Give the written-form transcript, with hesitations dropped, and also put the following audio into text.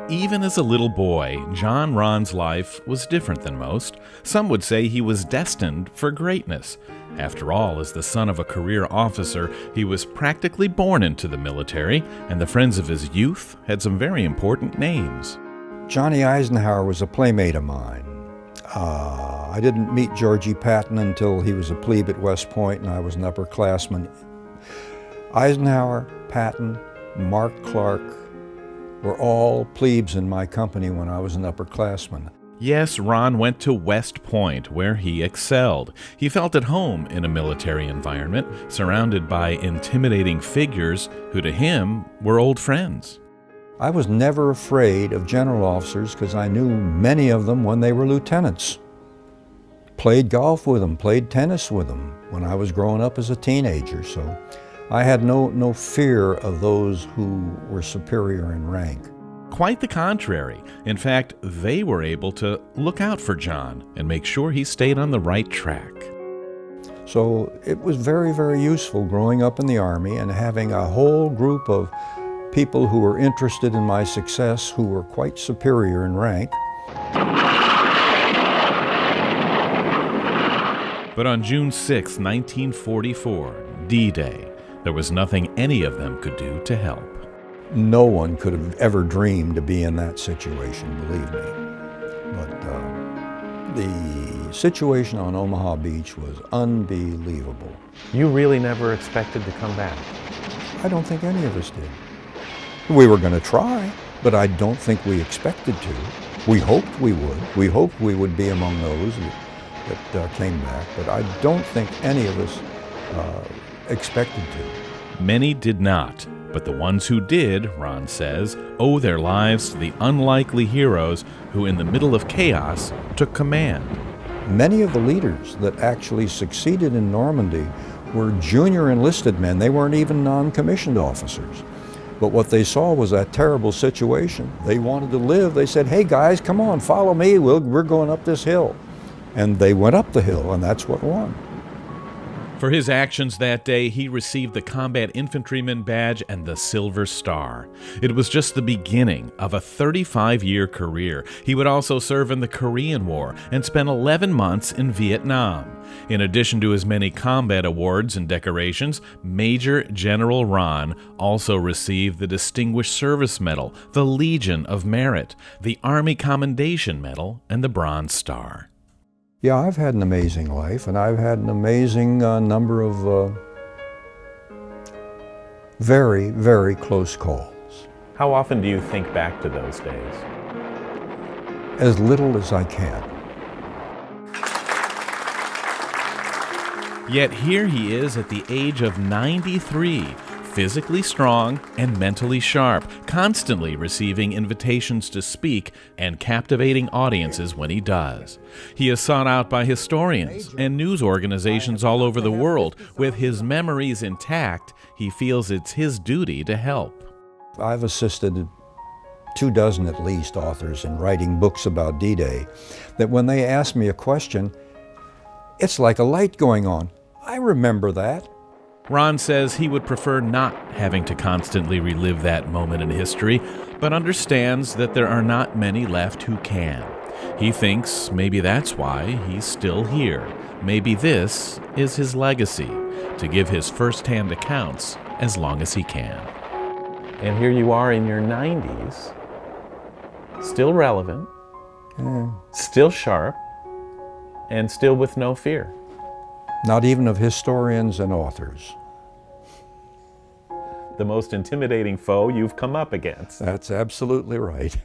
Even as a little boy, John Raaen's life was different than most. Some would say he was destined for greatness. After all, as the son of a career officer, he was practically born into the military, and the friends of his youth had some very important names. Johnny Eisenhower was a playmate of mine. I didn't meet Georgie Patton until he was a plebe at West Point and I was an upperclassman. Eisenhower, Patton, Mark Clark were all plebes in my company when I was an upperclassman. Yes, Raaen went to West Point, where he excelled. He felt at home in a military environment, surrounded by intimidating figures who to him were old friends. I was never afraid of general officers because I knew many of them when they were lieutenants. Played golf with them, played tennis with them when I was growing up as a teenager, so I had no fear of those who were superior in rank. Quite the contrary. In fact, they were able to look out for John and make sure he stayed on the right track. So it was very, very useful growing up in the Army and having a whole group of people who were interested in my success who were quite superior in rank. But on June 6, 1944, D-Day, there was nothing any of them could do to help. No one could have ever dreamed to be in that situation, believe me. But the situation on Omaha Beach was unbelievable. You really never expected to come back? I don't think any of us did. We were going to try, but I don't think we expected to. We hoped we would. We hoped we would be among those that came back, but I don't think any of us expected to. Many did not, but the ones who did, Raaen says, owe their lives to the unlikely heroes who, in the middle of chaos, took command. Many of the leaders that actually succeeded in Normandy were junior enlisted men. They weren't even non-commissioned officers. But what they saw was that terrible situation. They wanted to live. They said, hey guys, come on, follow me. We're going up this hill. And they went up the hill, and that's what won. For his actions that day, he received the Combat Infantryman Badge and the Silver Star. It was just the beginning of a 35-year career. He would also serve in the Korean War and spent 11 months in Vietnam. In addition to his many combat awards and decorations, Major General Raaen also received the Distinguished Service Medal, the Legion of Merit, the Army Commendation Medal, and the Bronze Star. Yeah, I've had an amazing life, and I've had an amazing number of very, very close calls. How often do you think back to those days? As little as I can. Yet here he is at the age of 93, physically strong and mentally sharp, constantly receiving invitations to speak and captivating audiences when he does. He is sought out by historians and news organizations all over the world. With his memories intact, he feels it's his duty to help. I've assisted 24 at least authors in writing books about D-Day that when they ask me a question, it's like a light going on. I remember that. Raaen says he would prefer not having to constantly relive that moment in history, but understands that there are not many left who can. He thinks maybe that's why he's still here. Maybe this is his legacy, to give his first-hand accounts as long as he can. And here you are in your 90s, still relevant, still sharp, and still with no fear. Not even of historians and authors. The most intimidating foe you've come up against. That's absolutely right.